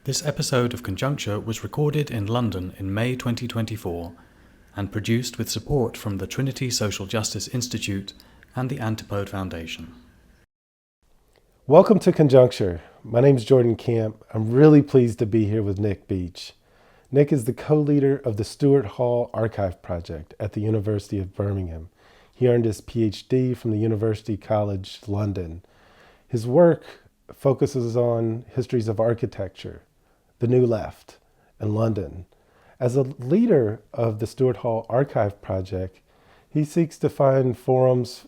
This episode of Conjuncture was recorded in London in May 2024 and produced with support from the Trinity Social Justice Institute and the Antipode Foundation. Welcome to Conjuncture. My name is Jordan Camp. I'm really pleased to be here with Nick Beech. Nick is the co-leader of the Stuart Hall Archive Project at the University of Birmingham. He earned his Ph.D. from the University College London. His work focuses on histories of architecture, the New Left, and London. As a leader of the Stuart Hall Archive Project, he seeks to find forums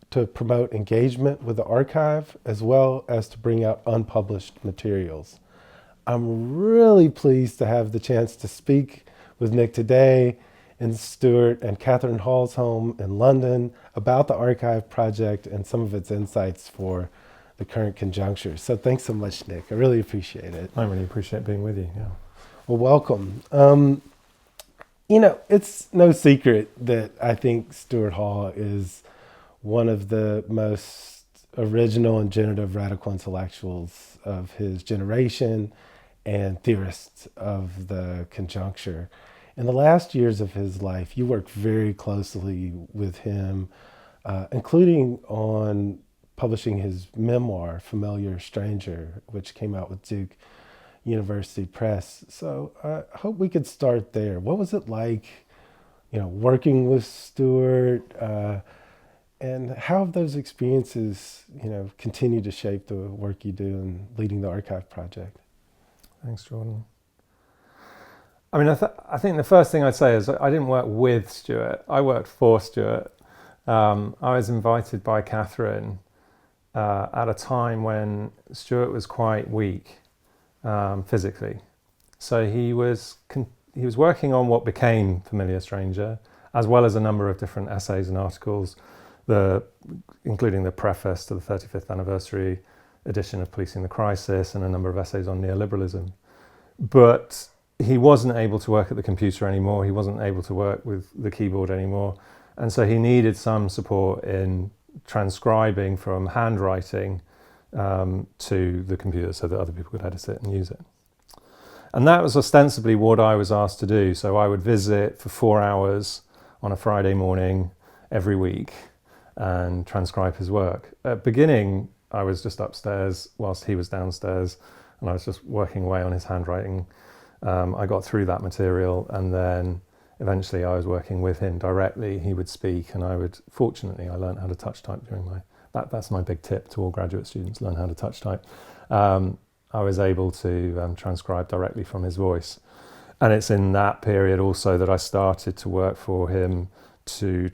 to promote engagement with the archive, as well as to bring out unpublished materials. I'm really pleased to have the chance to speak with Nick today in Stuart and Catherine Hall's home in London about the Archive Project and some of its insights for the current conjuncture. So thanks so much, Nick. I really appreciate it. I really appreciate being with you. Yeah. Well, welcome. It's no secret that I think Stuart Hall is one of the most original and generative radical intellectuals of his generation and theorists of the conjuncture. In the last years of his life, you worked very closely with him, including on publishing his memoir, Familiar Stranger, which came out with Duke University Press. So I hope we could start there. What was it like, working with Stuart, and how have those experiences, continued to shape the work you do in leading the Archive Project? Thanks, Jordan. I mean, I think the first thing I'd say is I didn't work with Stuart. I worked for Stuart. I was invited by Catherine at a time when Stuart was quite weak physically. So he was working on what became Familiar Stranger, as well as a number of different essays and articles, including the preface to the 35th anniversary edition of Policing the Crisis and a number of essays on neoliberalism. But he wasn't able to work at the computer anymore. He wasn't able to work with the keyboard anymore. And so he needed some support in transcribing from handwriting to the computer so that other people could edit it and use it. And that was ostensibly what I was asked to do. So I would visit for 4 hours on a Friday morning every week and transcribe his work. At beginning, I was just upstairs whilst he was downstairs, and I was just working away on his handwriting. I got through that material, and then eventually I was working with him directly. He would speak, and fortunately, I learned how to touch type during that's my big tip to all graduate students, learn how to touch type. I was able to transcribe directly from his voice. And it's in that period also that I started to work for him to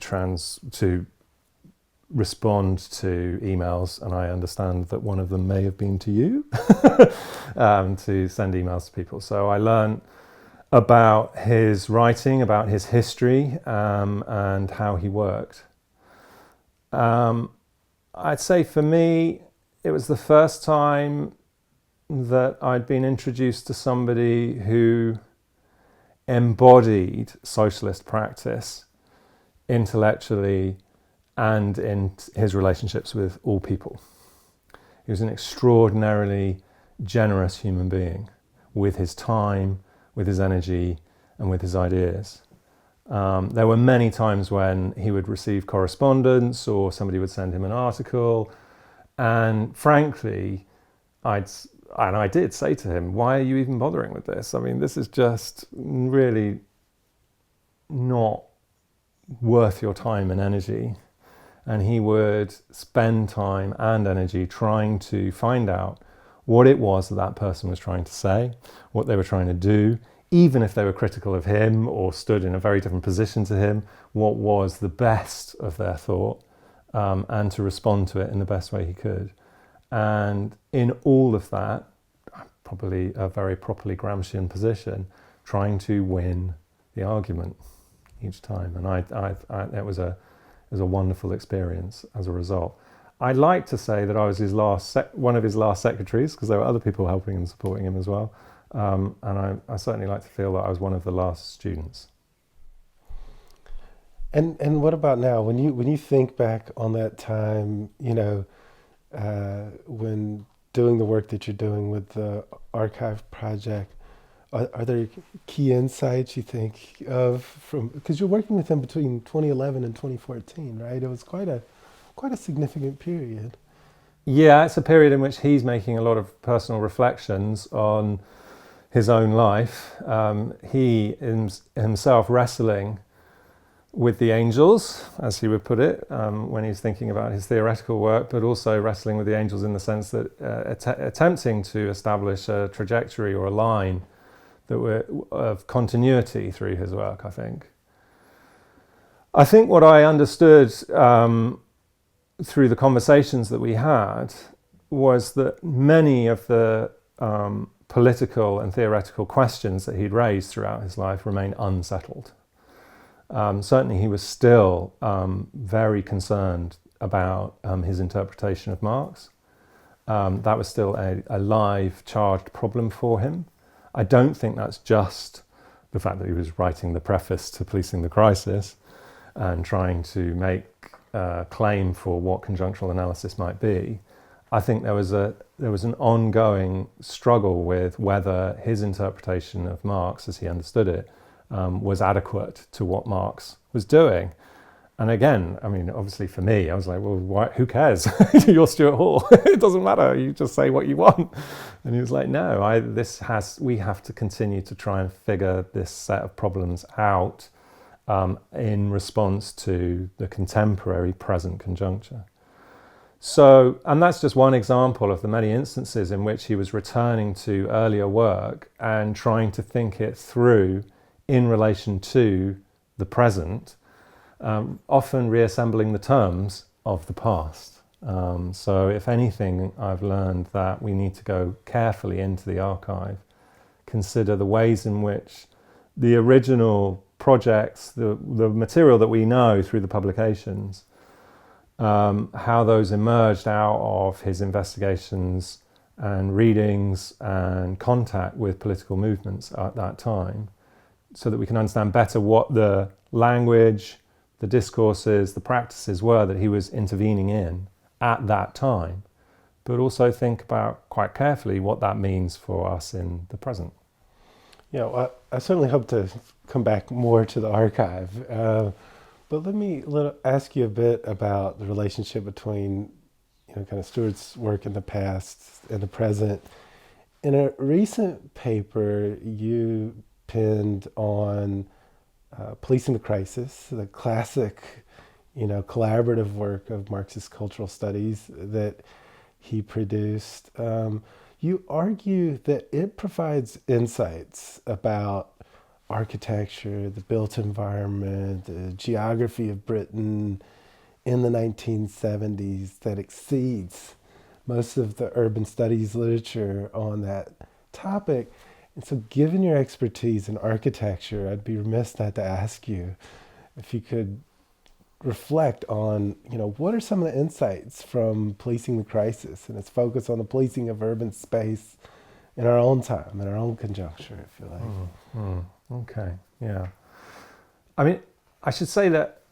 respond to emails, and I understand that one of them may have been to you, to send emails to people. So I learned about his writing, about his history, and how he worked. I'd say for me, it was the first time that I'd been introduced to somebody who embodied socialist practice intellectually and in his relationships with all people. He was an extraordinarily generous human being with his time, with his energy, and with his ideas. There were many times when he would receive correspondence or somebody would send him an article, and frankly, I did say to him, why are you even bothering with this? I mean, this is just really not worth your time and energy. And he would spend time and energy trying to find out what it was that person was trying to say, what they were trying to do, even if they were critical of him or stood in a very different position to him, what was the best of their thought, and to respond to it in the best way he could. And in all of that, probably a very properly Gramscian position, trying to win the argument each time. And it was a wonderful experience as a result. I'd like to say that I was one of his last secretaries, because there were other people helping and supporting him as well. And I certainly like to feel that I was one of the last students. And what about now? When you think back on that time, when doing the work that you're doing with the archive project, are there key insights you think of from, because you're working with him between 2011 and 2014, right? It was quite a significant period. Yeah, it's a period in which he's making a lot of personal reflections on his own life. He himself wrestling with the angels, as he would put it, when he's thinking about his theoretical work, but also wrestling with the angels in the sense that attempting to establish a trajectory or a line that were of continuity through his work, I think. I think what I understood through the conversations that we had was that many of the political and theoretical questions that he'd raised throughout his life remained unsettled. Certainly he was still very concerned about his interpretation of Marx. That was still a live, charged problem for him. I don't think that's just the fact that he was writing the preface to Policing the Crisis and trying to make a claim for what conjunctural analysis might be. I think there was an ongoing struggle with whether his interpretation of Marx, as he understood it, was adequate to what Marx was doing. And again, I mean, obviously for me, I was like, well, who cares? You're Stuart Hall. It doesn't matter. You just say what you want. And he was like, no, we have to continue to try and figure this set of problems out in response to the contemporary present conjuncture. So, and that's just one example of the many instances in which he was returning to earlier work and trying to think it through in relation to the present, often reassembling the terms of the past. So if anything, I've learned that we need to go carefully into the archive, consider the ways in which the original projects, the material that we know through the publications, how those emerged out of his investigations and readings and contact with political movements at that time, so that we can understand better what the language, the discourses, the practices were that he was intervening in at that time, but also think about quite carefully what that means for us in the present. Yeah, well, I certainly hope to come back more to the archive, but let me ask you a bit about the relationship between, kind of Stuart's work in the past and the present. In a recent paper you penned on Policing the Crisis, the classic, collaborative work of Marxist cultural studies that he produced, you argue that it provides insights about architecture, the built environment, the geography of Britain in the 1970s that exceeds most of the urban studies literature on that topic. And so given your expertise in architecture, I'd be remiss not to ask you if you could reflect on, what are some of the insights from Policing the Crisis and its focus on the policing of urban space in our own time, in our own conjuncture, if you like. Okay, yeah. I mean, I should say that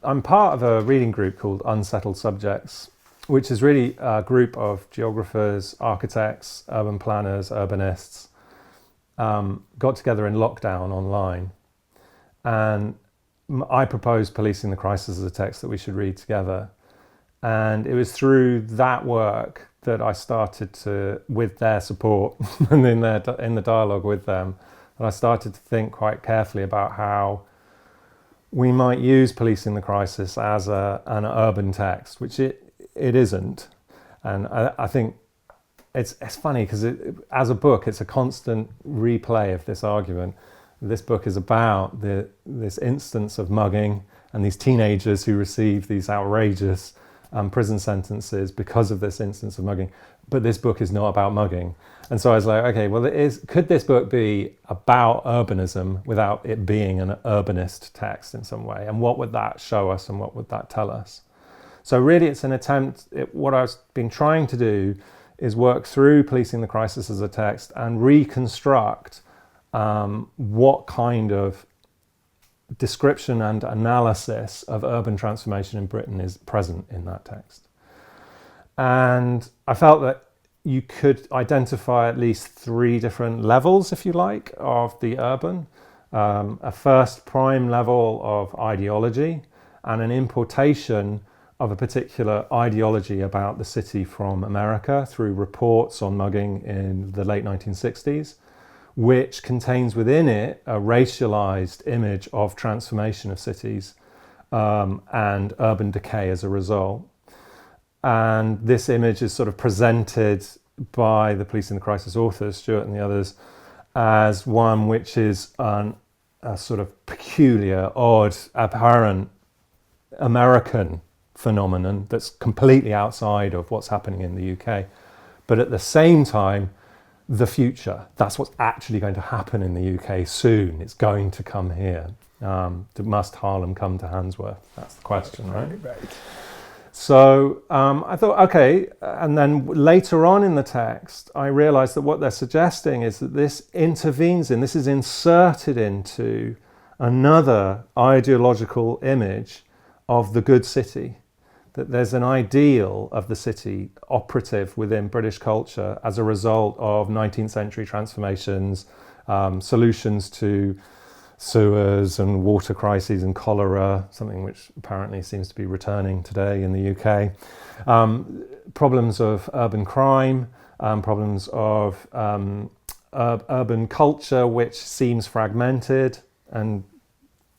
I'm part of a reading group called Unsettled Subjects, which is really a group of geographers, architects, urban planners, urbanists, got together in lockdown online. And I proposed Policing the Crisis as a text that we should read together. And it was through that work that I started to, with their support and in the dialogue with them, that I started to think quite carefully about how we might use Policing the Crisis as an urban text, which it isn't. And I think it's funny because as a book, it's a constant replay of this argument. This book is about this instance of mugging and these teenagers who receive these outrageous prison sentences because of this instance of mugging. But this book is not about mugging. And so I was like, okay, well, could this book be about urbanism without it being an urbanist text in some way? And what would that show us and what would that tell us? So really it's an attempt, what I've been trying to do is work through Policing the Crisis as a text and reconstruct what kind of description and analysis of urban transformation in Britain is present in that text. And I felt that you could identify at least 3 different levels, if you like, of the urban. A first prime level of ideology and an importation of a particular ideology about the city from America through reports on mugging in the late 1960s, which contains within it a racialized image of transformation of cities and urban decay as a result. And this image is sort of presented by the Police in the Crisis authors, Stuart and the others, as one which is a sort of peculiar, odd, apparent American phenomenon that's completely outside of what's happening in the UK. But at the same time, the future, that's what's actually going to happen in the UK soon. It's going to come here. Must Harlem come to Handsworth? That's the question, right? So I thought, okay, and then later on in the text, I realized that what they're suggesting is that this this is inserted into another ideological image of the good city, that there's an ideal of the city operative within British culture as a result of 19th century transformations, solutions to sewers and water crises and cholera, something which apparently seems to be returning today in the UK, problems of urban crime, problems of urban culture which seems fragmented and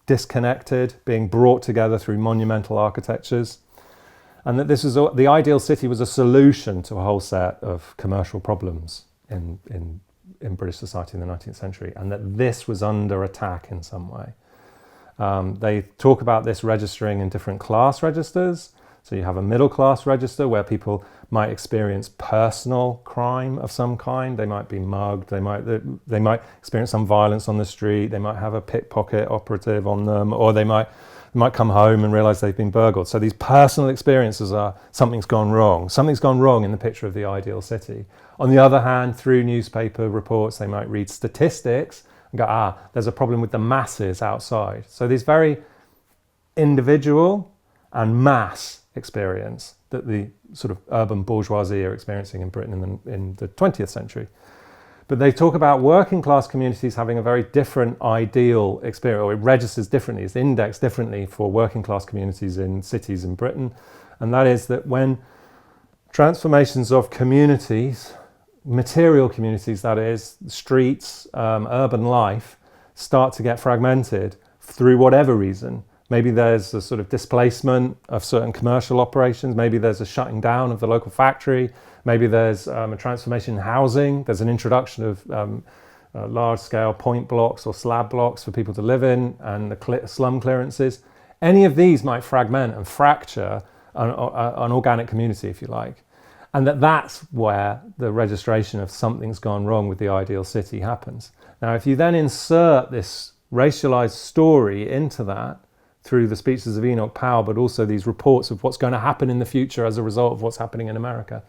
disconnected, being brought together through monumental architectures, and that this is the ideal city was a solution to a whole set of commercial problems in British society in the 19th century, and that this was under attack in some way. They talk about this registering in different class registers. So you have a middle class register where people might experience personal crime of some kind. They might be mugged. They might experience some violence on the street. They might have a pickpocket operative on them, or they might come home and realize they've been burgled. So these personal experiences are something's gone wrong. Something's gone wrong in the picture of the ideal city. On the other hand, through newspaper reports, they might read statistics and go, there's a problem with the masses outside. So these very individual and mass experience that the sort of urban bourgeoisie are experiencing in Britain in the 20th century. But they talk about working class communities having a very different ideal experience, or it registers differently, it's indexed differently for working class communities in cities in Britain. And that is that when transformations of communities, material communities that is, streets, urban life, start to get fragmented through whatever reason. Maybe there's a sort of displacement of certain commercial operations. Maybe there's a shutting down of the local factory. Maybe there's a transformation in housing. There's an introduction of large-scale point blocks or slab blocks for people to live in, and the slum clearances. Any of these might fragment and fracture an organic community, if you like. And that's where the registration of something's gone wrong with the ideal city happens. Now, if you then insert this racialized story into that, through the speeches of Enoch Powell, but also these reports of what's going to happen in the future as a result of what's happening in America,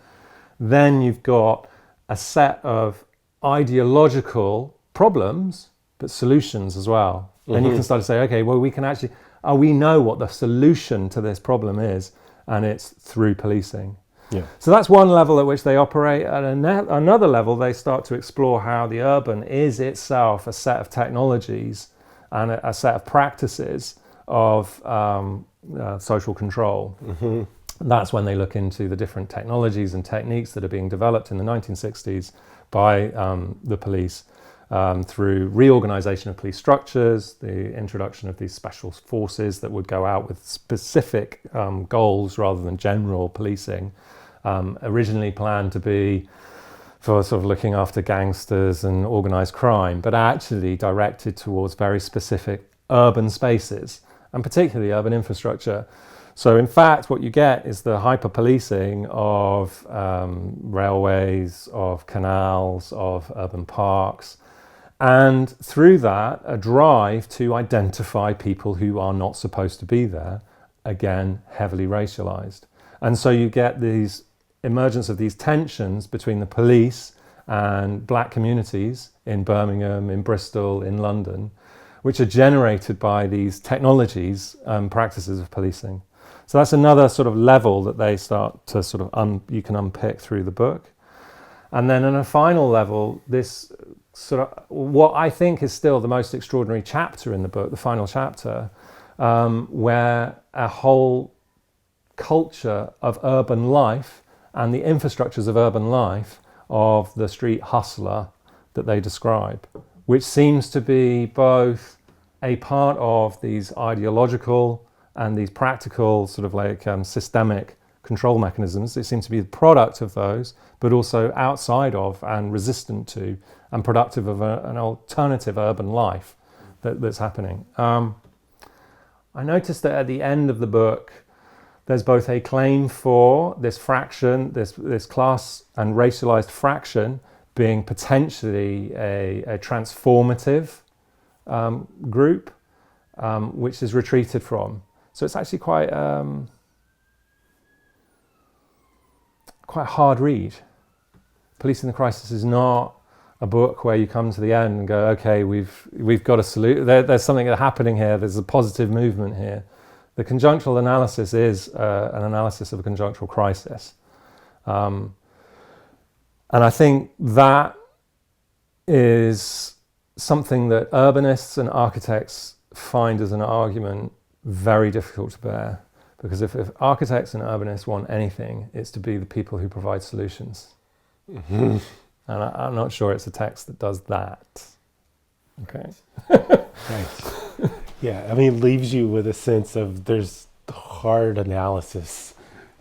then you've got a set of ideological problems, but solutions as well. Mm-hmm. Then you can start to say, okay, well, we know what the solution to this problem is, and it's through policing. Yeah. So that's one level at which they operate. At another level, they start to explore how the urban is itself a set of technologies and a set of practices of social control. Mm-hmm. That's when they look into the different technologies and techniques that are being developed in the 1960s by the police through reorganization of police structures, the introduction of these special forces that would go out with specific goals rather than general policing, originally planned to be for sort of looking after gangsters and organized crime, but actually directed towards very specific urban spaces, and particularly urban infrastructure. So in fact, what you get is the hyper-policing of railways, of canals, of urban parks, and through that, a drive to identify people who are not supposed to be there, again, heavily racialized. And so you get these emergence of these tensions between the police and black communities in Birmingham, in Bristol, in London, which are generated by these technologies and practices of policing. So that's another sort of level that they start to sort of you can unpick through the book. And then on a final level, this sort of what I think is still the most extraordinary chapter in the book, the final chapter, where a whole culture of urban life and the infrastructures of urban life of the street hustler that they describe, which seems to be both a part of these ideological and these practical sort of like systemic control mechanisms. It seems to be the product of those, but also outside of and resistant to and productive of an alternative urban life that's happening. I noticed that at the end of the book, there's both a claim for this fraction, this class and racialized fraction being potentially a transformative group, which is retreated from. So it's actually quite a hard read. Policing the Crisis is not a book where you come to the end and go, okay, we've got a solution. There's something happening here. There's a positive movement here. The conjunctural analysis is an analysis of a conjunctural crisis. And I think that is something that urbanists and architects find as an argument very difficult to bear. Because if architects and urbanists want anything, it's to be the people who provide solutions. Mm-hmm. And I'm not sure it's a text that does that. Okay. Nice. Yeah, I mean, it leaves you with a sense of there's hard analysis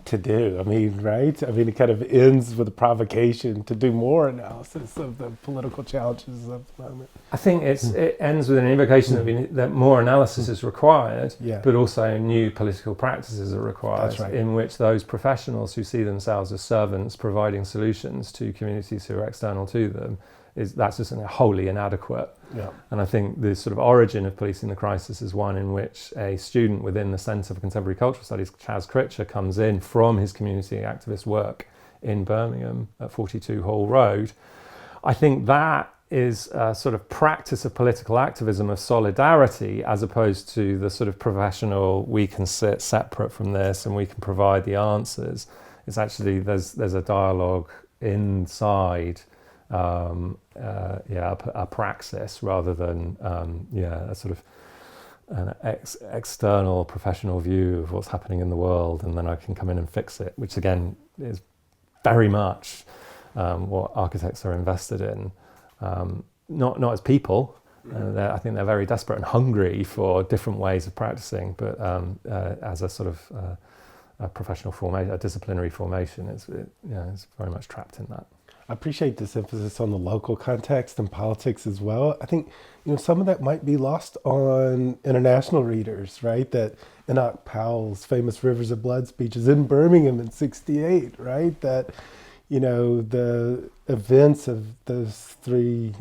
to do. I mean, right? I mean, it kind of ends with a provocation to do more analysis of the political challenges of the moment. I think it ends with an invocation that more analysis is required, but also new political practices are required. That's right. In which those professionals who see themselves as servants providing solutions to communities who are external to them, that's just wholly inadequate. Yeah. And I think the sort of origin of Policing the Crisis is one in which a student within the Centre for Contemporary Cultural Studies, Chaz Critcher, comes in from his community activist work in Birmingham at 42 Hall Road. I think that is a sort of practice of political activism of solidarity, as opposed to the sort of professional, we can sit separate from this and we can provide the answers. It's actually, there's a dialogue inside a praxis rather than a sort of an external professional view of what's happening in the world, and then I can come in and fix it, which again is very much what architects are invested in, not as people. I think they're very desperate and hungry for different ways of practicing, but as a sort of a professional formation, a disciplinary formation, it's very much trapped in that. I appreciate this emphasis on the local context and politics as well. I think, some of that might be lost on international readers, right? That Enoch Powell's famous Rivers of Blood speech is in Birmingham in '68, right? That, the events of those three,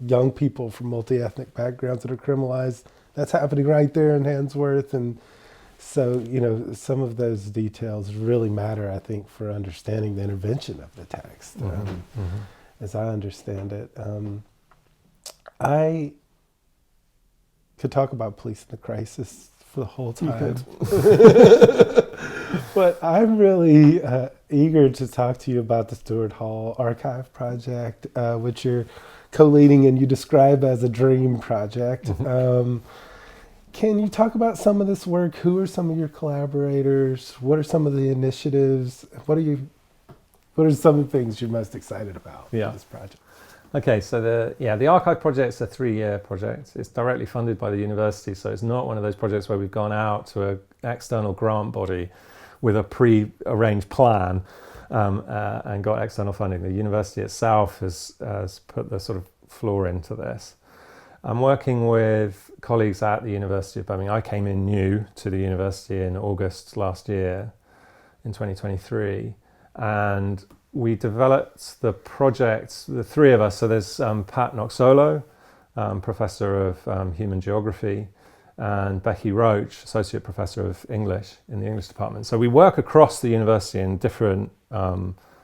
young people from multi-ethnic backgrounds that are criminalized, that's happening right there in Handsworth. And so, some of those details really matter, I think, for understanding the intervention of the text, as I understand it. I could talk about Policing the Crisis for the whole time. But I'm really eager to talk to you about the Stuart Hall Archive Project, which you're co-leading and you describe as a dream project. Can you talk about some of this work? Who are some of your collaborators? What are some of the initiatives? What are some of the things you're most excited about for this project? Okay, so the Archive Project's a 3-year project. It's directly funded by the university, so it's not one of those projects where we've gone out to an external grant body with a pre-arranged plan and got external funding. The university itself has put the sort of floor into this. I'm working with colleagues at the University of Birmingham. I came in new to the university in August last year, in 2023, and we developed the project, the three of us. So there's Pat Noxolo, Professor of Human Geography, and Becky Roach, Associate Professor of English in the English department. So we work across the university in different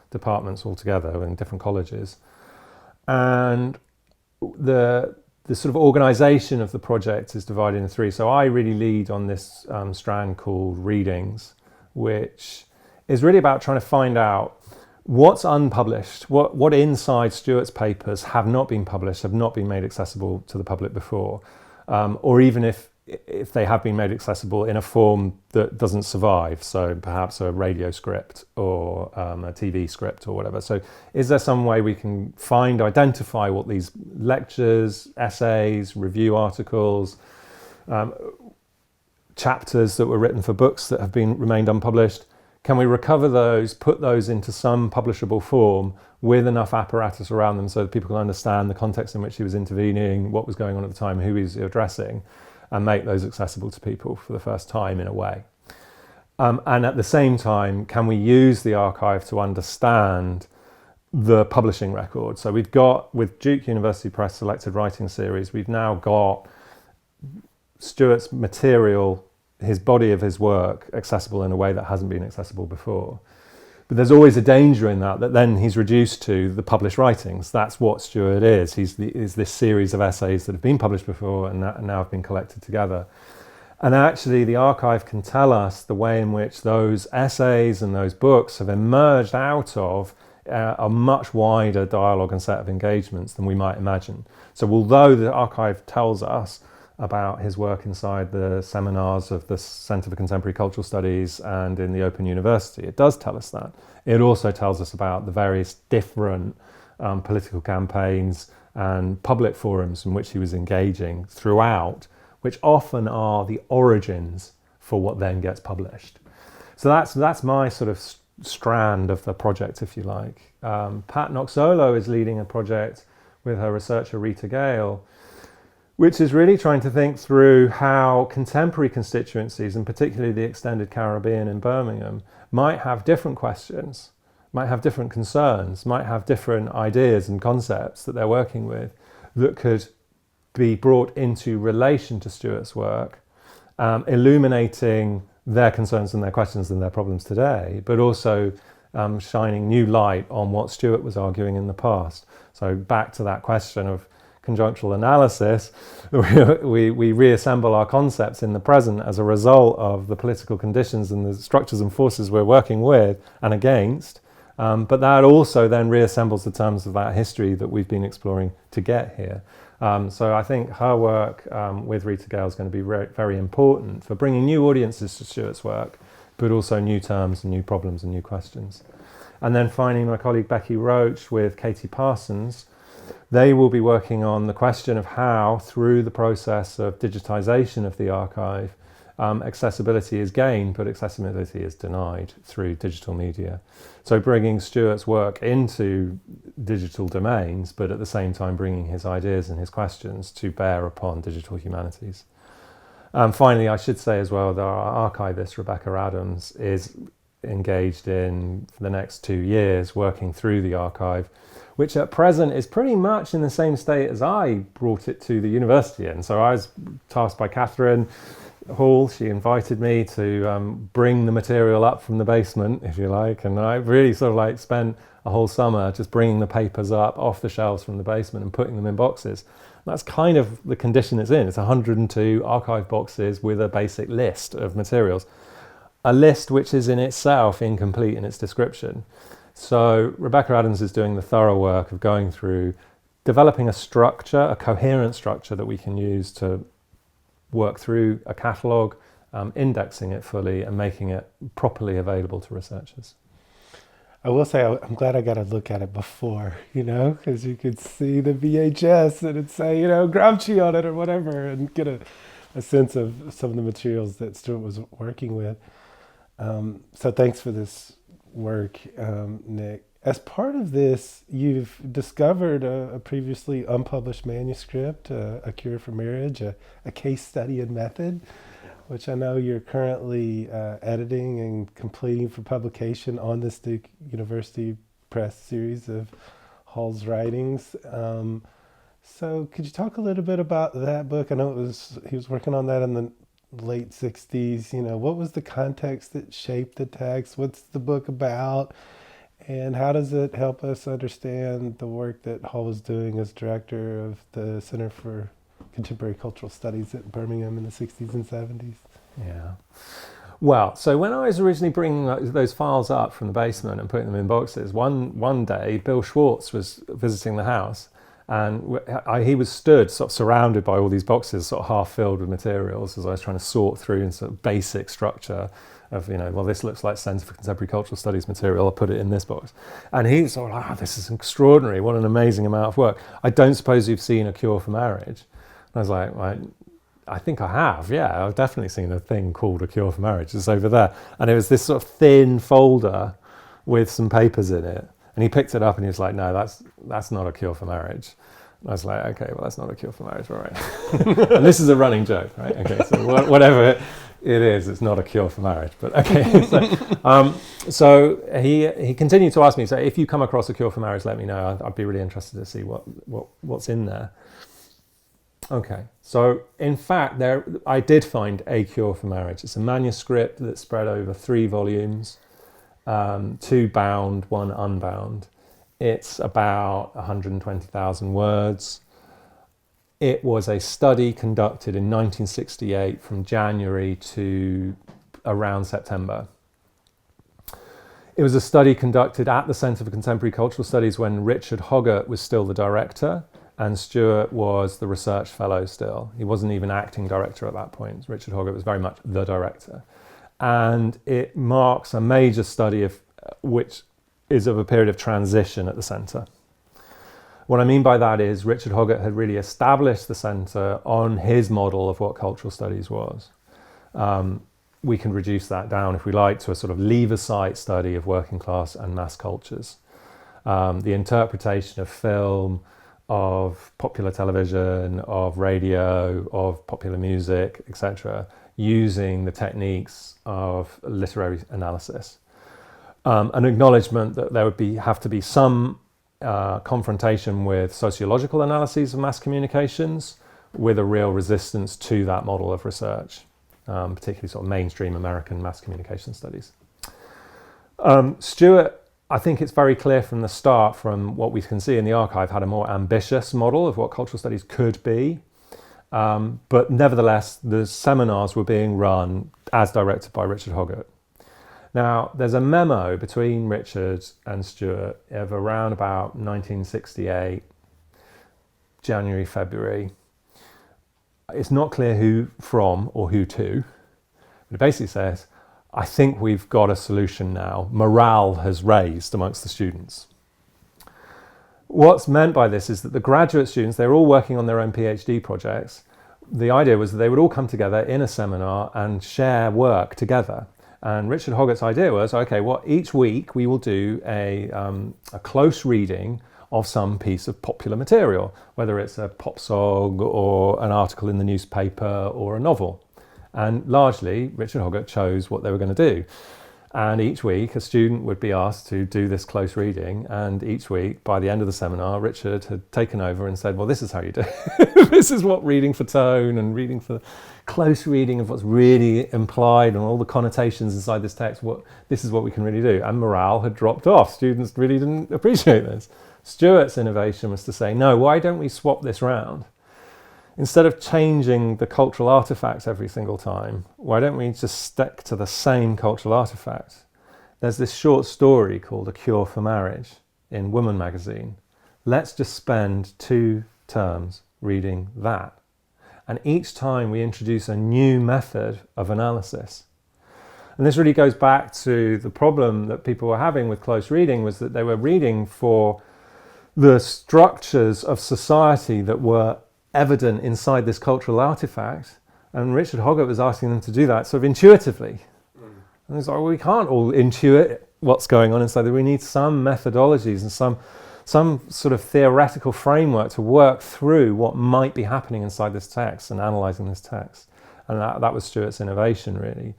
departments altogether, in different colleges. And the sort of organisation of the project is divided into three. So I really lead on this strand called readings, which is really about trying to find out what's unpublished, what inside Stuart's papers have not been published, have not been made accessible to the public before, or even if they have been made accessible in a form that doesn't survive, so perhaps a radio script or a TV script or whatever. So is there some way we can identify what these lectures, essays, review articles, chapters that were written for books that have remained unpublished, can we recover those, put those into some publishable form with enough apparatus around them so that people can understand the context in which he was intervening, what was going on at the time, who he was addressing, and make those accessible to people for the first time in a way. And at the same time, can we use the archive to understand the publishing record? So we've got, with Duke University Press Selected Writing Series, we've now got Stuart's material, his body of his work, accessible in a way that hasn't been accessible before. But there's always a danger in that then he's reduced to the published writings. That's what Stuart is. He's this series of essays that have been published before and now have been collected together. And actually the archive can tell us the way in which those essays and those books have emerged out of a much wider dialogue and set of engagements than we might imagine. So although the archive tells us about his work inside the seminars of the Centre for Contemporary Cultural Studies and in the Open University, it does tell us that. It also tells us about the various different political campaigns and public forums in which he was engaging throughout, which often are the origins for what then gets published. So that's my sort of strand of the project, if you like. Pat Noxolo is leading a project with her researcher Rita Gale, which is really trying to think through how contemporary constituencies, and particularly the extended Caribbean in Birmingham, might have different questions, might have different concerns, might have different ideas and concepts that they're working with that could be brought into relation to Stuart's work, illuminating their concerns and their questions and their problems today, but also shining new light on what Stuart was arguing in the past. So back to that question of conjunctural analysis, we reassemble our concepts in the present as a result of the political conditions and the structures and forces we're working with and against, but that also then reassembles the terms of that history that we've been exploring to get here. So I think her work with Rita Gale is going to be very important for bringing new audiences to Stuart's work, but also new terms and new problems and new questions. And then finally, my colleague Becky Roach with Katie Parsons, they will be working on the question of how, through the process of digitization of the archive, accessibility is gained, but accessibility is denied through digital media. So bringing Stuart's work into digital domains, but at the same time bringing his ideas and his questions to bear upon digital humanities. Finally, I should say as well that our archivist, Rebecca Adams, is engaged in, for the next 2 years, working through the archive, which at present is pretty much in the same state as I brought it to the university in. So I was tasked by Catherine Hall. She invited me to bring the material up from the basement, if you like, and I really sort of like spent a whole summer just bringing the papers up off the shelves from the basement and putting them in boxes. That's kind of the condition it's in. It's 102 archive boxes with a basic list of materials, a list which is in itself incomplete in its description. So Rebecca Adams is doing the thorough work of going through, developing a structure, a coherent structure that we can use to work through a catalogue, indexing it fully and making it properly available to researchers. I will say I'm glad I got to look at it before, because you could see the VHS and it'd say, Gramsci on it or whatever, and get a sense of some of the materials that Stuart was working with. So thanks for this work, Nick. As part of this, you've discovered a previously unpublished manuscript, A Cure for Marriage, a case study and method, which I know you're currently editing and completing for publication on this Duke University Press series of Hall's writings. So could you talk a little bit about that book? I know he was working on that in the late 60s. What was the context that shaped the text? What's the book about? And how does it help us understand the work that Hall was doing as director of the Center for contemporary cultural studies at Birmingham in the 60s and 70s. Yeah. Well, so when I was originally bringing those files up from the basement and putting them in boxes, one day Bill Schwartz was visiting the house, and he was stood sort of surrounded by all these boxes, sort of half filled with materials, as I was trying to sort through in sort of basic structure of, well, this looks like Centre for Contemporary Cultural Studies material, I'll put it in this box. And he was sort of like, this is extraordinary, what an amazing amount of work. I don't suppose you've seen A Cure for Marriage? And I was like, I think I have, yeah. I've definitely seen a thing called A Cure for Marriage. It's over there. And it was this sort of thin folder with some papers in it. And he picked it up and he was like, no, that's not A Cure for Marriage. And I was like, okay, well, that's not A Cure for Marriage, all right. And this is a running joke, right? Okay, so whatever it is, it's not A Cure for Marriage. But okay, so he continued to ask me, so if you come across A Cure for Marriage, let me know. I'd be really interested to see what's in there. Okay, so in fact, I did find A Cure for Marriage. It's a manuscript that's spread over 3 volumes, 2 bound, 1 unbound. It's about 120,000 words. It was a study conducted in 1968 from January to around September. It was a study conducted at the Centre for Contemporary Cultural Studies when Richard Hoggart was still the director, and Stuart was the research fellow still. He wasn't even acting director at that point. Richard Hoggart was very much the director. And it marks a major study which is of a period of transition at the centre. What I mean by that is Richard Hoggart had really established the centre on his model of what cultural studies was. We can reduce that down, if we like, to a sort of lever-sight study of working class and mass cultures. The interpretation of film, of popular television, of radio, of popular music, etc., using the techniques of literary analysis. An acknowledgement that there would have to be some confrontation with sociological analyses of mass communications, with a real resistance to that model of research, particularly sort of mainstream American mass communication studies. Stuart, I think it's very clear from the start, from what we can see in the archive, had a more ambitious model of what cultural studies could be. But nevertheless, the seminars were being run as directed by Richard Hoggart. Now, there's a memo between Richard and Stuart of around about 1968, January, February. It's not clear who from or who to, but it basically says, I think we've got a solution now. Morale has raised amongst the students. What's meant by this is that the graduate students, they're all working on their own Ph.D. projects. The idea was that they would all come together in a seminar and share work together. And Richard Hoggart's idea was, okay, well, each week we will do a close reading of some piece of popular material, whether it's a pop song or an article in the newspaper or a novel. And largely, Richard Hoggart chose what they were going to do. And each week, a student would be asked to do this close reading. And each week, by the end of the seminar, Richard had taken over and said, well, this is how you do it. This is what reading for tone and reading for close reading of what's really implied and all the connotations inside this text. This is what we can really do. And morale had dropped off. Students really didn't appreciate this. Stuart's innovation was to say, no, why don't we swap this round? Instead of changing the cultural artifacts every single time, why don't we just stick to the same cultural artifact? There's this short story called A Cure for Marriage in Woman magazine. Let's just spend 2 terms reading that. And each time we introduce a new method of analysis. And this really goes back to the problem that people were having with close reading, was that they were reading for the structures of society that were evident inside this cultural artifact, and Richard Hoggart was asking them to do that sort of intuitively. And it's like, well, we can't all intuit what's going on inside there. We need some methodologies and some sort of theoretical framework to work through what might be happening inside this text and analysing this text. And that was Stuart's innovation, really.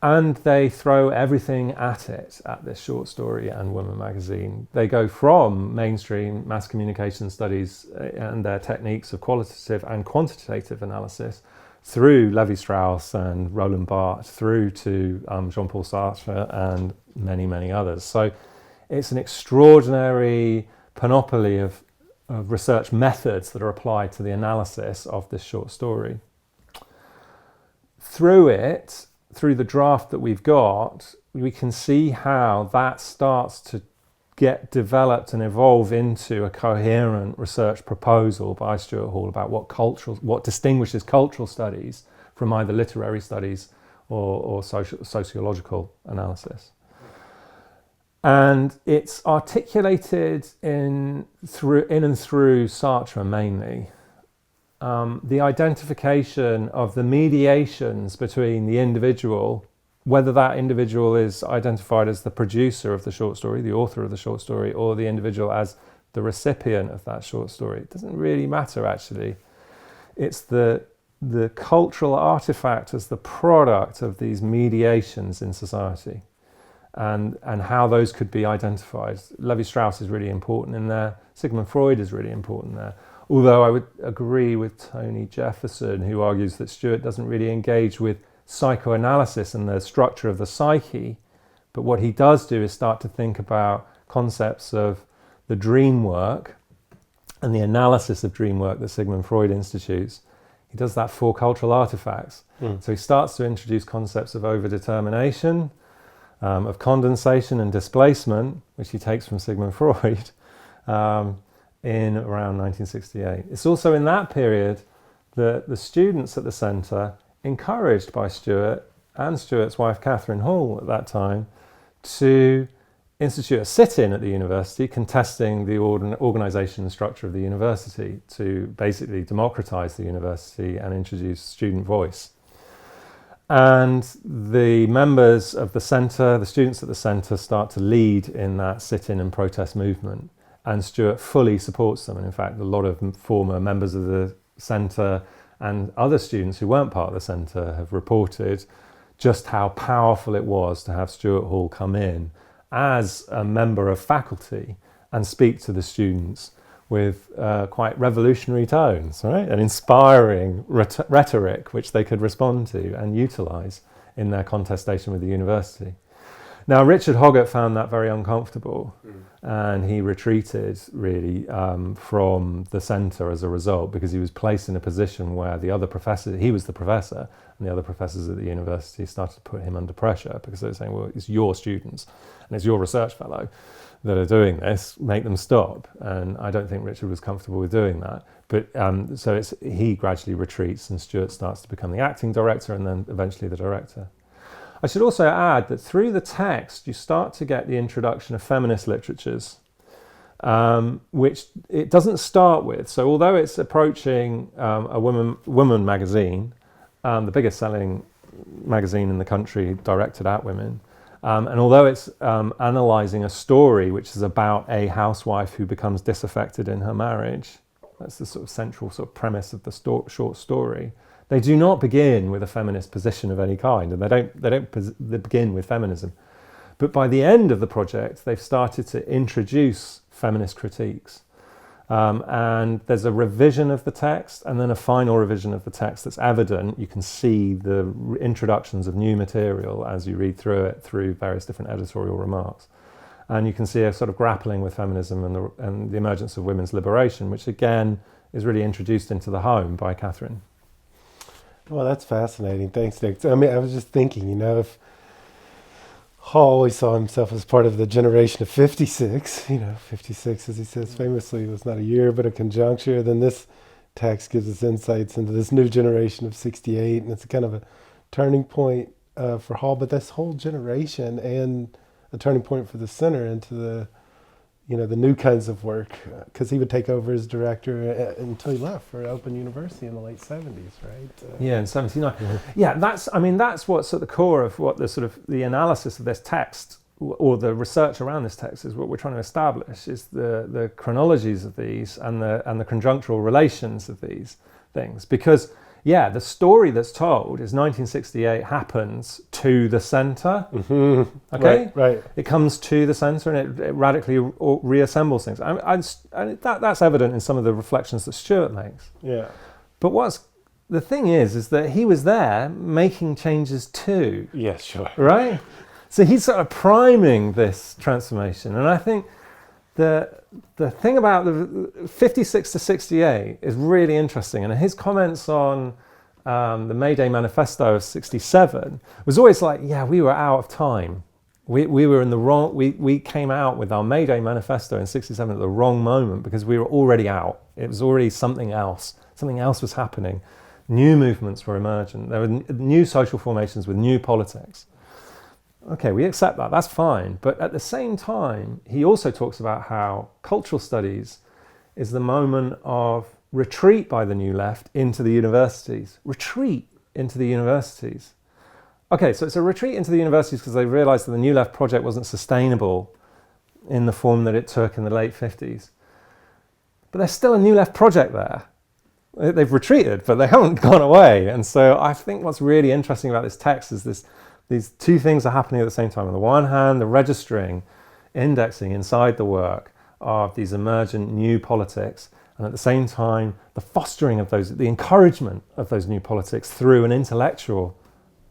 And they throw everything at it, at this short story and Woman magazine. They go from mainstream mass communication studies and their techniques of qualitative and quantitative analysis through Levi-Strauss and Roland Barthes, through to Jean-Paul Sartre and many, many others. So it's an extraordinary panoply of research methods that are applied to the analysis of this short story. Through the draft that we've got, we can see how that starts to get developed and evolve into a coherent research proposal by Stuart Hall about what distinguishes cultural studies from either literary studies or sociological analysis. And it's articulated in and through Sartre mainly. The identification of the mediations between the individual, whether that individual is identified as the producer of the short story, the author of the short story, or the individual as the recipient of that short story. It doesn't really matter, actually. It's the cultural artifact as the product of these mediations in society, and how those could be identified. Levi-Strauss is really important in there. Sigmund Freud is really important there. Although I would agree with Tony Jefferson, who argues that Stuart doesn't really engage with psychoanalysis and the structure of the psyche, but what he does do is start to think about concepts of the dream work and the analysis of dream work that Sigmund Freud institutes. He does that for cultural artifacts. So he starts to introduce concepts of overdetermination, of condensation and displacement, which he takes from Sigmund Freud, in around 1968. It's also in that period that the students at the centre, encouraged by Stuart and Stuart's wife Catherine Hall at that time, to institute a sit-in at the university contesting the organisation and structure of the university, to basically democratise the university and introduce student voice. And the members of the centre, the students at the centre, start to lead in that sit-in and protest movement. And Stuart fully supports them. And in fact, a lot of former members of the centre and other students who weren't part of the centre have reported just how powerful it was to have Stuart Hall come in as a member of faculty and speak to the students with quite revolutionary tones, right? And inspiring rhetoric which they could respond to and utilise in their contestation with the university. Now, Richard Hoggart found that very uncomfortable, and he retreated really from the centre as a result, because he was placed in a position where the other professors, he was the professor, and the other professors at the university started to put him under pressure, because they were saying, well, it's your students and it's your research fellow that are doing this, make them stop. And I don't think Richard was comfortable with doing that. But so he gradually retreats, and Stuart starts to become the acting director and then eventually the director. I should also add that through the text, you start to get the introduction of feminist literatures, which it doesn't start with. So although it's approaching a woman magazine, the biggest selling magazine in the country directed at women, and although it's analysing a story which is about a housewife who becomes disaffected in her marriage, that's the sort of central sort of premise of the short story. They do not begin with a feminist position of any kind, and they begin with feminism. But by the end of the project, they've started to introduce feminist critiques. And there's a revision of the text, and then a final revision of the text that's evident. You can see the introductions of new material as you read through it, through various different editorial remarks. And you can see a sort of grappling with feminism and the emergence of women's liberation, which again is really introduced into the home by Catherine. Well, that's fascinating. Thanks, Nick. I mean, I was just thinking, if Hall always saw himself as part of the generation of 56, 56, as he says famously, was not a year, but a conjuncture, then this text gives us insights into this new generation of 68, and it's kind of a turning point for Hall, but this whole generation, and a turning point for the center into the new kinds of work, because he would take over as director until he left for Open University in the late 70s, right? In 79. Yeah, that's what's at the core of what the analysis of this text, or the research around this text, is what we're trying to establish, is the chronologies of these and the conjunctural relations of these things. Because the story that's told is 1968 happens to the centre. Mm-hmm. Okay, right. It comes to the centre, and it radically reassembles things. And that's evident in some of the reflections that Stuart makes. Yeah. But the thing is that he was there making changes too. Yes, sure. Right. So he's sort of priming this transformation, and I think the the thing about the 56 to 68 is really interesting, and his comments on the May Day Manifesto of 67 was always like, yeah, we were out of time. We were in the wrong, we came out with our May Day Manifesto in 67 at the wrong moment because we were already out. It was already something else. Something else was happening. New movements were emergent. There were new social formations with new politics. Okay, we accept that, that's fine. But at the same time, he also talks about how cultural studies is the moment of retreat by the New Left into the universities. Retreat into the universities. Okay, so it's a retreat into the universities because they realised that the New Left project wasn't sustainable in the form that it took in the late 50s. But there's still a New Left project there. They've retreated, but they haven't gone away. And so I think what's really interesting about this text is these two things are happening at the same time. On the one hand, the registering, indexing inside the work of these emergent new politics, and at the same time, the fostering of those, the encouragement of those new politics through an intellectual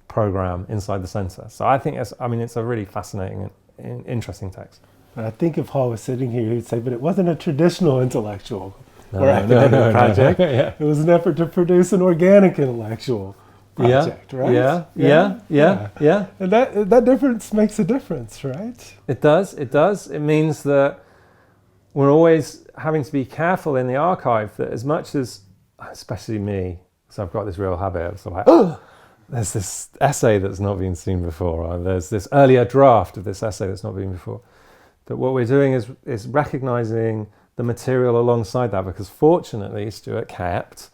program inside the centre. So I think it's a really fascinating and interesting text. I think if Hall was sitting here, he'd say, but it wasn't a traditional intellectual or academic project. Yeah. It was an effort to produce an organic intellectual project, right? Yeah. And that difference makes a difference, right? It does. It means that we're always having to be careful in the archive that as much as, especially me, so I've got this real habit of sort of like, oh, there's this essay that's not been seen before, or there's this earlier draft of this essay that's not been before. That what we're doing is recognizing the material alongside that, because fortunately Stuart kept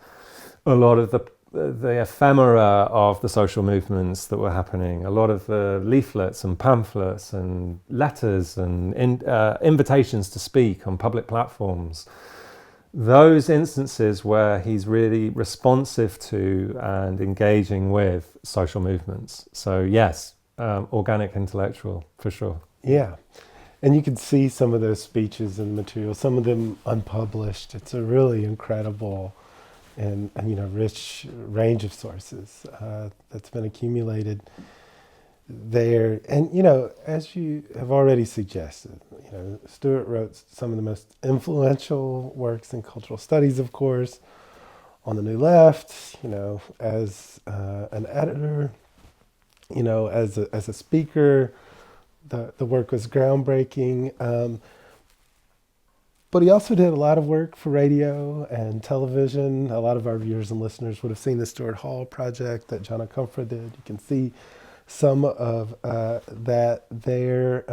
a lot of the ephemera of the social movements that were happening, a lot of the leaflets and pamphlets and letters and invitations to speak on public platforms. Those instances where he's really responsive to and engaging with social movements. So yes, organic intellectual for sure. Yeah. And you can see some of those speeches and material, some of them unpublished. It's a really incredible and rich range of sources that's been accumulated there. And, as you have already suggested, Stuart wrote some of the most influential works in cultural studies, of course, on the New Left, as an editor, as a speaker. The work was groundbreaking, but he also did a lot of work for radio and television. A lot of our viewers and listeners would have seen the Stuart Hall Project that John Comfort did. You can see some of that there.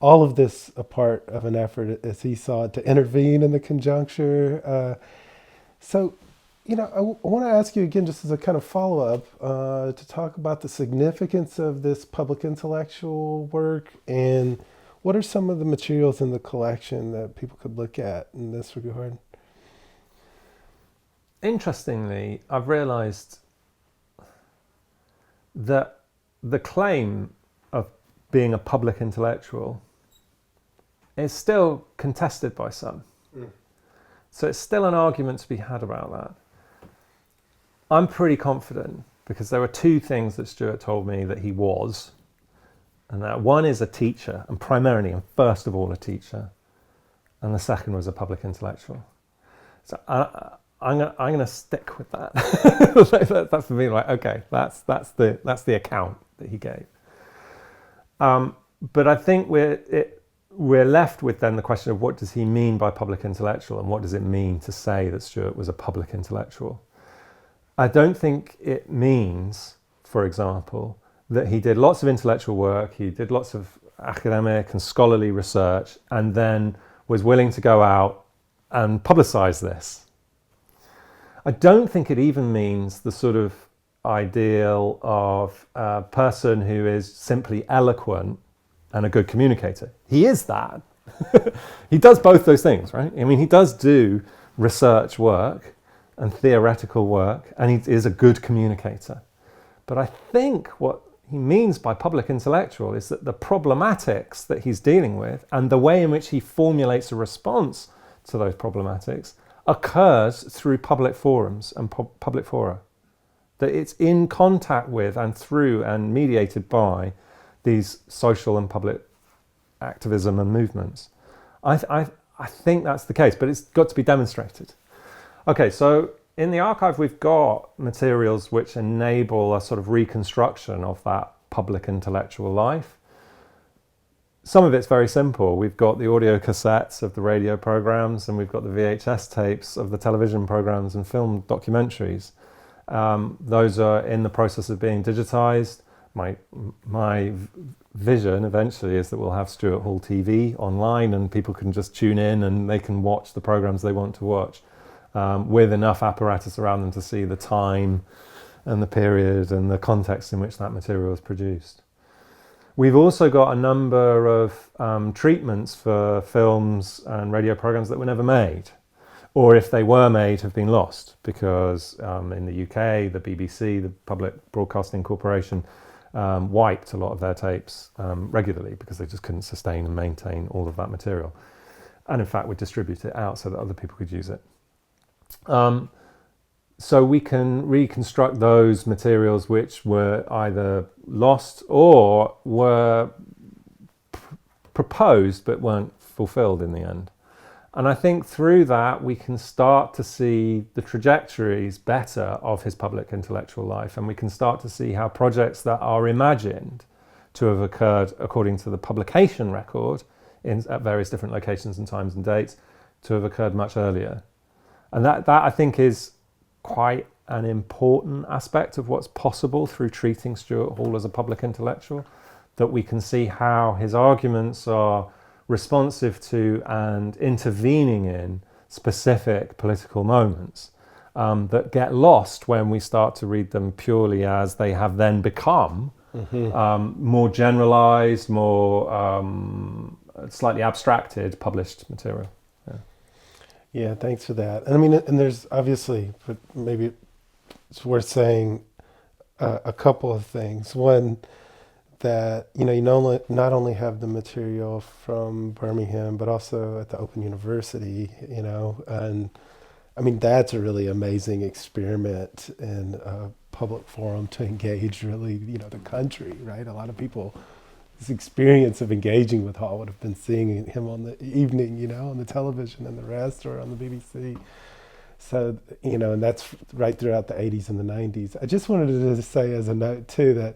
All of this a part of an effort, as he saw it, to intervene in the conjuncture. So, I want to ask you again, just as a kind of follow-up, to talk about the significance of this public intellectual work, and what are some of the materials in the collection that people could look at in this regard? Interestingly, I've realised that the claim of being a public intellectual is still contested by some. So it's still an argument to be had about that. I'm pretty confident because there were two things that Stuart told me that he was. And that one is a teacher, and primarily and first of all a teacher. And the second was a public intellectual. So I'm going to stick with that. That's for me, like, okay, that's the account that he gave. But I think we're left with then the question of what does he mean by public intellectual, and what does it mean to say that Stuart was a public intellectual? I don't think it means, for example, that he did lots of intellectual work, he did lots of academic and scholarly research, and then was willing to go out and publicize this. I don't think it even means the sort of ideal of a person who is simply eloquent and a good communicator. He is that. He does both those things, right? I mean, he does do research work and theoretical work, and he is a good communicator. But I think what he means by public intellectual is that the problematics that he's dealing with and the way in which he formulates a response to those problematics occurs through public forums and public fora. That it's in contact with and through and mediated by these social and public activism and movements. I I think that's the case, but it's got to be demonstrated. Okay, so in the archive we've got materials which enable a sort of reconstruction of that public intellectual life. Some of it's very simple. We've got the audio cassettes of the radio programs, and we've got the VHS tapes of the television programs and film documentaries. Those are in the process of being digitized. My vision eventually is that we'll have Stuart Hall TV online, and people can just tune in and they can watch the programs they want to watch with enough apparatus around them to see the time and the period and the context in which that material is produced. We've also got a number of treatments for films and radio programs that were never made, or if they were made, have been lost, because in the UK, the BBC, the Public Broadcasting Corporation, wiped a lot of their tapes regularly because they just couldn't sustain and maintain all of that material. And in fact, would distribute it out so that other people could use it. So we can reconstruct those materials which were either lost or were proposed but weren't fulfilled in the end. And I think through that we can start to see the trajectories better of his public intellectual life, and we can start to see how projects that are imagined to have occurred according to the publication record at various different locations and times and dates to have occurred much earlier. And that I think is quite an important aspect of what's possible through treating Stuart Hall as a public intellectual, that we can see how his arguments are responsive to and intervening in specific political moments that get lost when we start to read them purely as they have then become more generalized, more slightly abstracted, published material. Yeah, thanks for that. And I mean, and there's obviously, but maybe it's worth saying a couple of things. One, that you not only have the material from Birmingham, but also at the Open University, and I mean, that's a really amazing experiment in a public forum to engage really, the country, right? A lot of people, this experience of engaging with Hall would have been seeing him on the evening, on the television and the rest, or on the BBC. So, and that's right throughout the 80s and the 90s. I just wanted to say as a note too, that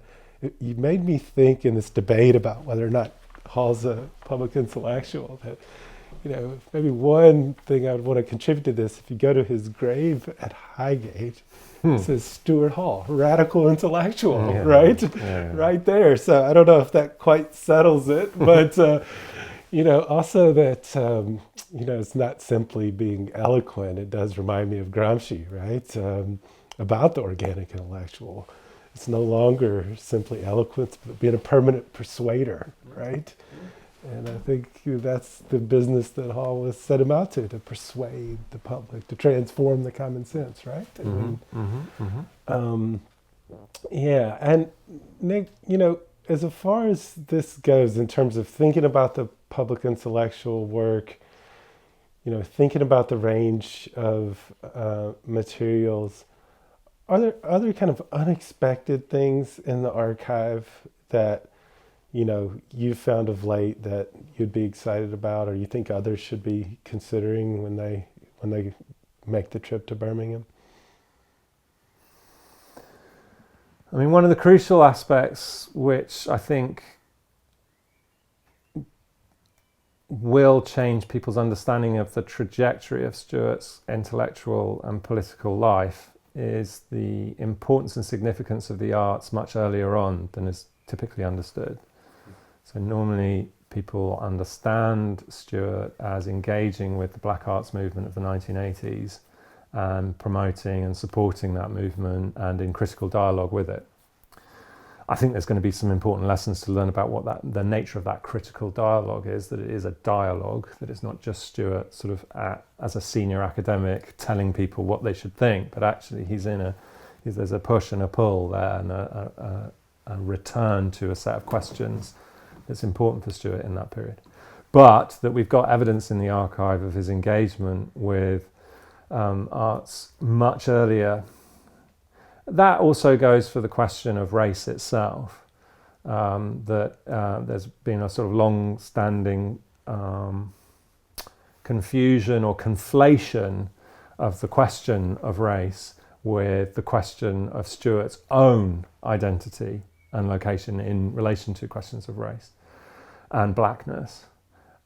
you made me think in this debate about whether or not Hall's a public intellectual, that, maybe one thing I would want to contribute to this, if you go to his grave at Highgate, it says Stuart Hall, radical intellectual, right? Yeah. Right there. So I don't know if that quite settles it, but, also that, it's not simply being eloquent. It does remind me of Gramsci, right? About the organic intellectual. It's no longer simply eloquence, but being a permanent persuader, right? And I think that's the business that Hall was set him out to persuade the public, to transform the common sense, right? Yeah, and Nick, as far as this goes in terms of thinking about the public intellectual work, thinking about the range of materials, are there other kind of unexpected things in the archive that you've found of late that you'd be excited about, or you think others should be considering when they make the trip to Birmingham? I mean, one of the crucial aspects which I think will change people's understanding of the trajectory of Stuart's intellectual and political life is the importance and significance of the arts much earlier on than is typically understood. So normally people understand Stuart as engaging with the Black Arts movement of the 1980s and promoting and supporting that movement and in critical dialogue with it. I think there's going to be some important lessons to learn about what the nature of that critical dialogue is, that it is a dialogue, that it's not just Stuart sort of as a senior academic telling people what they should think, but actually there's a push and a pull there and a return to a set of questions that's important for Stuart in that period. But that we've got evidence in the archive of his engagement with arts much earlier. That also goes for the question of race itself, that there's been a sort of long-standing confusion or conflation of the question of race with the question of Stuart's own identity and location in relation to questions of race and blackness.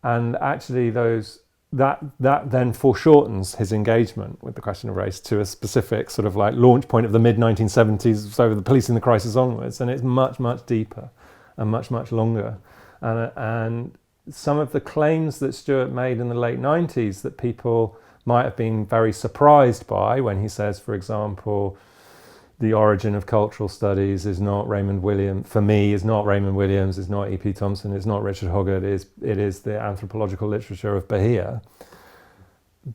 And actually that then foreshortens his engagement with the question of race to a specific sort of like launch point of the mid-1970s, so the Policing the Crisis onwards, and it's much, much deeper and much, much longer. And some of the claims that Stuart made in the late 90s that people might have been very surprised by, when he says, for example, the origin of cultural studies is not Raymond Williams, for me, is not Raymond Williams, is not E.P. Thompson, it's not Richard Hoggart, it is the anthropological literature of Bahia.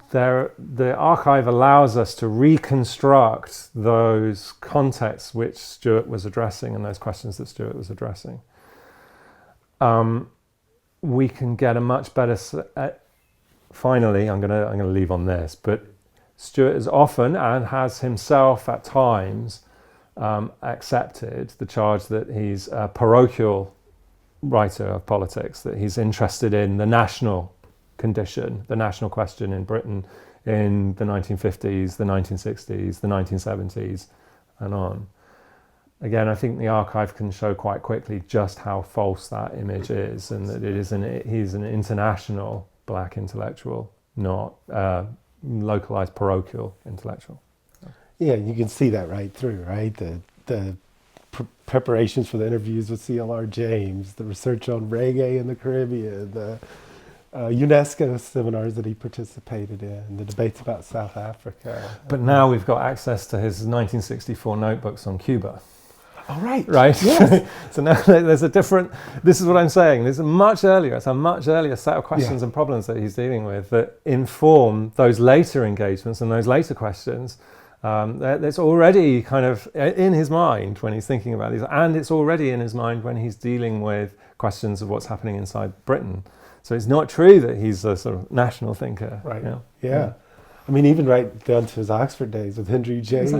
The archive allows us to reconstruct those contexts which Stuart was addressing and those questions that Stuart was addressing. We can get a much better... finally, I'm gonna leave on this, but Stuart is often, and has himself at times, accepted the charge that he's a parochial writer of politics, that he's interested in the national condition, the national question in Britain in the 1950s, the 1960s, the 1970s, and on. Again, I think the archive can show quite quickly just how false that image is, and that he's an international black intellectual, not localized parochial intellectual. Yeah, you can see that right through, right? The preparations for the interviews with C.L.R. James, the research on reggae in the Caribbean, the UNESCO seminars that he participated in, the debates about South Africa. But now we've got access to his 1964 notebooks on Cuba. Oh, right. Right? Yes. So now there's a different, this is what I'm saying, it's a much earlier set of questions and problems that he's dealing with that inform those later engagements and those later questions. That's already kind of in his mind when he's thinking about these, and it's already in his mind when he's dealing with questions of what's happening inside Britain. So it's not true that he's a sort of national thinker. Right. You know? Yeah. I mean, even right down to his Oxford days with Henry James,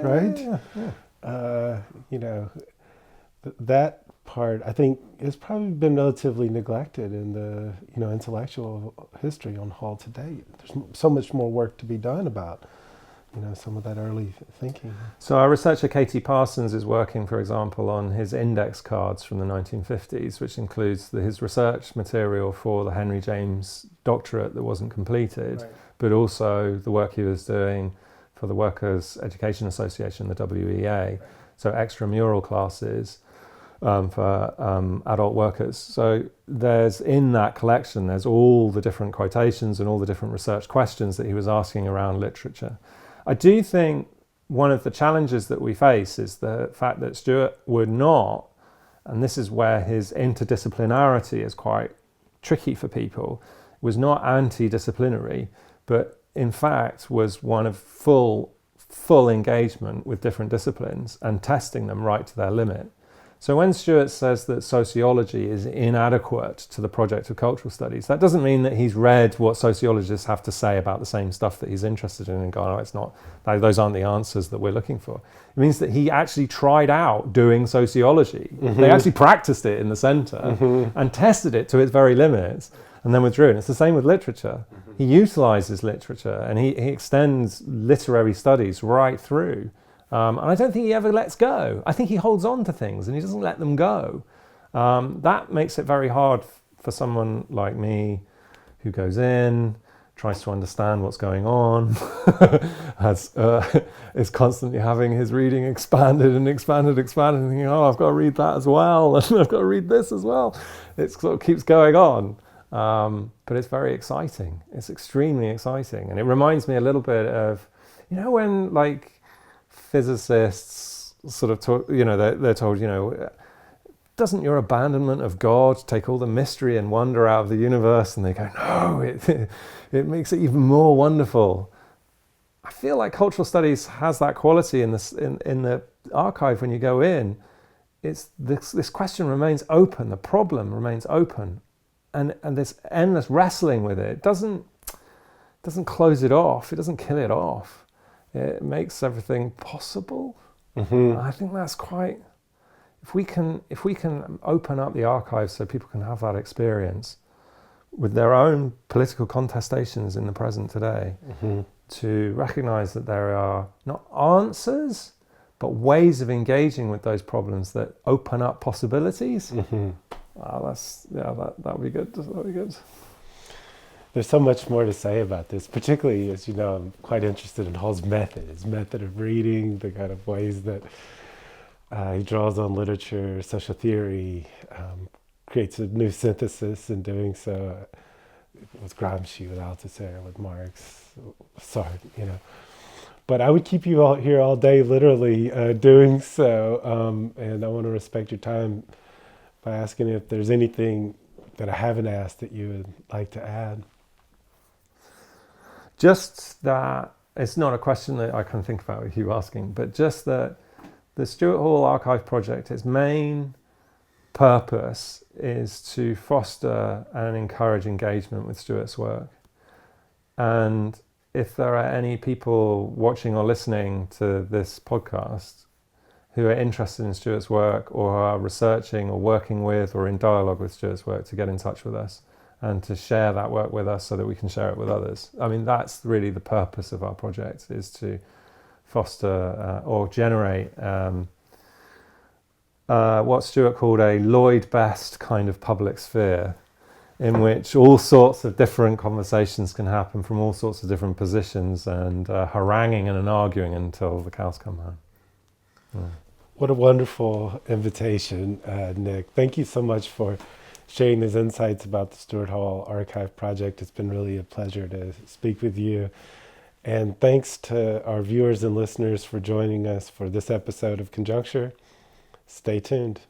right? Yeah. You know, that part I think has probably been relatively neglected in the intellectual history on Hall to date. There's so much more work to be done about some of that early thinking. So our researcher Katie Parsons is working, for example, on his index cards from the 1950s, which includes his research material for the Henry James doctorate that wasn't completed, right, but also the work he was doing for the Workers' Education Association, the WEA, right, so extramural classes for adult workers. So there's, in that collection, there's all the different quotations and all the different research questions that he was asking around literature. I do think one of the challenges that we face is the fact that Stuart would not, and this is where his interdisciplinarity is quite tricky for people, was not anti-disciplinary, but in fact was one of full engagement with different disciplines and testing them right to their limit. So when Stuart says that sociology is inadequate to the project of cultural studies, that doesn't mean that he's read what sociologists have to say about the same stuff that he's interested in and gone, oh, it's not, those aren't the answers that we're looking for. It means that he actually tried out doing sociology. Mm-hmm. They actually practiced it in the centre, mm-hmm, and tested it to its very limits and then withdrew. And it's the same with literature. Mm-hmm. He utilises literature and he extends literary studies right through. And I don't think he ever lets go. I think he holds on to things and he doesn't let them go. That makes it very hard for someone like me who goes in, tries to understand what's going on, is constantly having his reading expanded and thinking, oh, I've got to read that as well, and I've got to read this as well. It sort of keeps going on. But it's very exciting. It's extremely exciting. And it reminds me a little bit of, when like physicists sort of talk, they're told, doesn't your abandonment of God take all the mystery and wonder out of the universe? And they go, no, it makes it even more wonderful. I feel like cultural studies has that quality in the archive when you go in. It's this question remains open, the problem remains open, and this endless wrestling with it doesn't close it off, it doesn't kill it off. It makes everything possible. Mm-hmm. I think that's quite. If we can open up the archives so people can have that experience, with their own political contestations in the present today, Mm-hmm. to recognize that there are not answers, but ways of engaging with those problems that open up possibilities. Mm-hmm. That'd be good. That'd be good. There's so much more to say about this, particularly as you know, I'm quite interested in Hall's method, his method of reading, the kind of ways that he draws on literature, social theory, creates a new synthesis in doing so. With Gramsci, with Althusser, with Marx, Sartre, you know. But I would keep you all here all day, literally doing so. And I want to respect your time by asking if there's anything that I haven't asked that you would like to add. Just that it's not a question that I can think about with you asking, but just that the Stuart Hall Archive Project, its main purpose is to foster and encourage engagement with Stuart's work. And if there are any people watching or listening to this podcast who are interested in Stuart's work or are researching or working with or in dialogue with Stuart's work, to get in touch with us and to share that work with us so that we can share it with others. I mean, that's really the purpose of our project, is to foster or generate what Stuart called a Lloyd Best kind of public sphere, in which all sorts of different conversations can happen from all sorts of different positions, and haranguing and arguing until the cows come home. Yeah. What a wonderful invitation, Nick. Thank you so much for sharing these insights about the Stuart Hall Archive Project. It's been really a pleasure to speak with you. And thanks to our viewers and listeners for joining us for this episode of Conjuncture. Stay tuned.